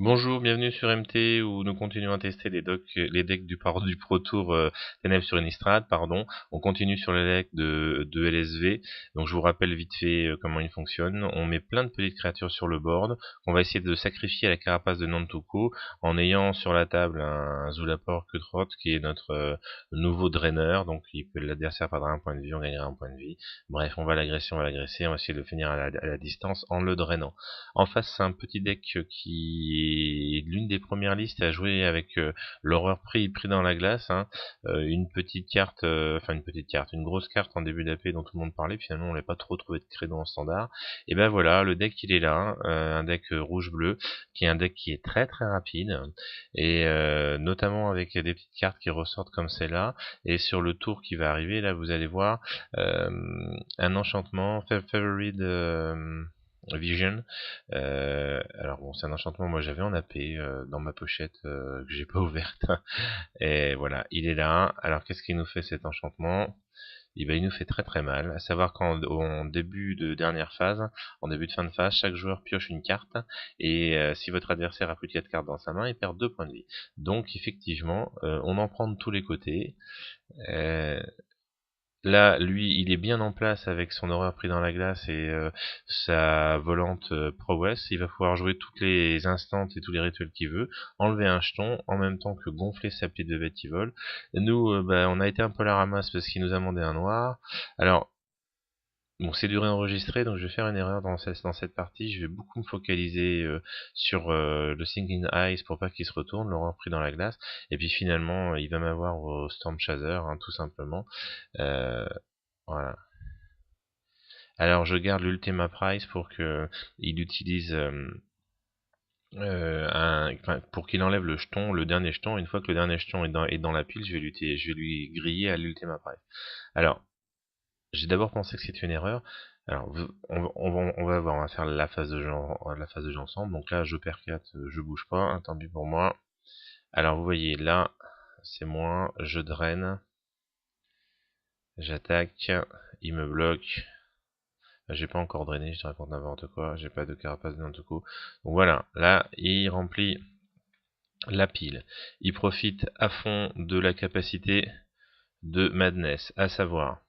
Bonjour, bienvenue sur MT où nous continuons à tester les decks du Pro Tour Ténèbres sur Innistrad, pardon. On continue sur les decks de LSV. Donc je vous rappelle vite fait comment ils fonctionnent. On met plein de petites créatures sur le board. On va essayer de sacrifier à la carapace de Nantuko en ayant sur la table un Zulapor Kutrot qui est notre nouveau draineur. Donc l'adversaire perdra un point de vie, on gagnera un point de vie. Bref, on va l'agresser, on va essayer de le finir à la distance en le drainant. En face, c'est un petit deck qui est l'une des premières listes à jouer avec l'horreur pris dans la glace. Hein. Une petite carte, une grosse carte en début d'AP dont tout le monde parlait. Finalement, on n'avait pas trop trouvé de credo en standard. Et ben voilà, le deck il est là, hein. Un deck rouge-bleu, qui est un deck qui est très très rapide et notamment avec des petites cartes qui ressortent comme celle-là. Et sur le tour qui va arriver, là, vous allez voir un enchantement, Favorite Vision. Alors bon, c'est un enchantement, moi j'avais en AP dans ma pochette que j'ai pas ouverte. Et voilà, il est là. Alors qu'est-ce qu'il nous fait cet enchantement? Il nous fait très très mal, à savoir qu'en début de dernière phase, en début de fin de phase, chaque joueur pioche une carte, et si votre adversaire a plus de 4 cartes dans sa main, il perd 2 points de vie. Donc effectivement, on en prend de tous les côtés. Euh, Là, lui, il est bien en place avec son horreur pris dans la glace et sa volante prowess. Il va pouvoir jouer toutes les instantes et tous les rituels qu'il veut, enlever un jeton, en même temps que gonfler sa petite bébête qui vole. Nous, on a été un peu à la ramasse parce qu'il nous a demandé un noir. Alors, bon, c'est du réenregistré, donc je vais faire une erreur dans cette partie. Je vais beaucoup me focaliser sur le Sinking Ice pour pas qu'il se retourne, l'aura pris dans la glace. Et puis finalement, il va m'avoir au Storm Chaser, hein, tout simplement. Voilà. Alors je garde l'Ultima Price pour que il utilise pour qu'il enlève le jeton, le dernier jeton. Une fois que le dernier jeton est dans la pile, je vais lui griller à l'Ultima Price. Alors, j'ai d'abord pensé que c'était une erreur. Alors, on va voir, on va faire la phase de jeu ensemble. Donc là, je perds 4, je bouge pas, hein, tant pis pour moi. Alors, vous voyez, là, c'est moi, je draine, j'attaque, il me bloque. J'ai pas encore drainé, je te raconte n'importe quoi, j'ai pas de carapace de n'importe quoi. Donc voilà, là, il remplit la pile. Il profite à fond de la capacité de Madness, à savoir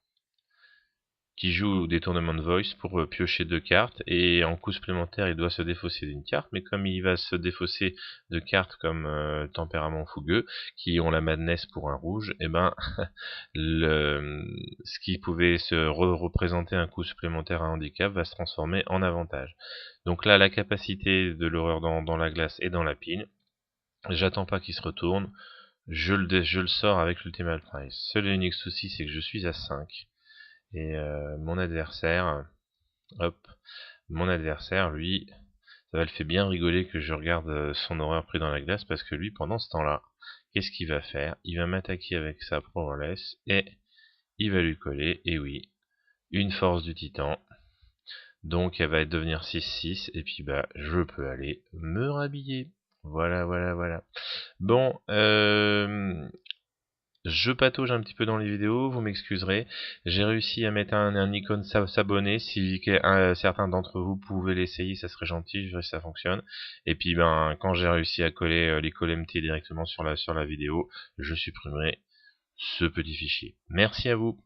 qui joue des tournements de voice pour piocher 2 cartes, et en coup supplémentaire il doit se défausser d'une carte, mais comme il va se défausser de cartes comme Tempérament Fougueux, qui ont la Madness pour un rouge, et ben ce qui pouvait se représenter un coup supplémentaire à handicap va se transformer en avantage. Donc là, la capacité de l'horreur dans la glace et dans la pile, j'attends pas qu'il se retourne, je le sors avec l'Ultimate Price. Seul et unique souci, c'est que je suis à 5. Et mon adversaire, hop, lui, ça va le faire bien rigoler que je regarde son horreur pris dans la glace, parce que lui, pendant ce temps-là, qu'est-ce qu'il va faire? Il va m'attaquer avec sa Prowess, et il va lui coller, et oui, une force du titan. Donc elle va devenir 6-6, et puis bah, je peux aller me rhabiller. Voilà, voilà, voilà. Bon, je patauge un petit peu dans les vidéos, vous m'excuserez. J'ai réussi à mettre un icône s'abonner. Si certains d'entre vous pouvez l'essayer, ça serait gentil, je verrai si ça fonctionne. Et puis ben quand j'ai réussi à coller les calls MT directement sur la vidéo, je supprimerai ce petit fichier. Merci à vous.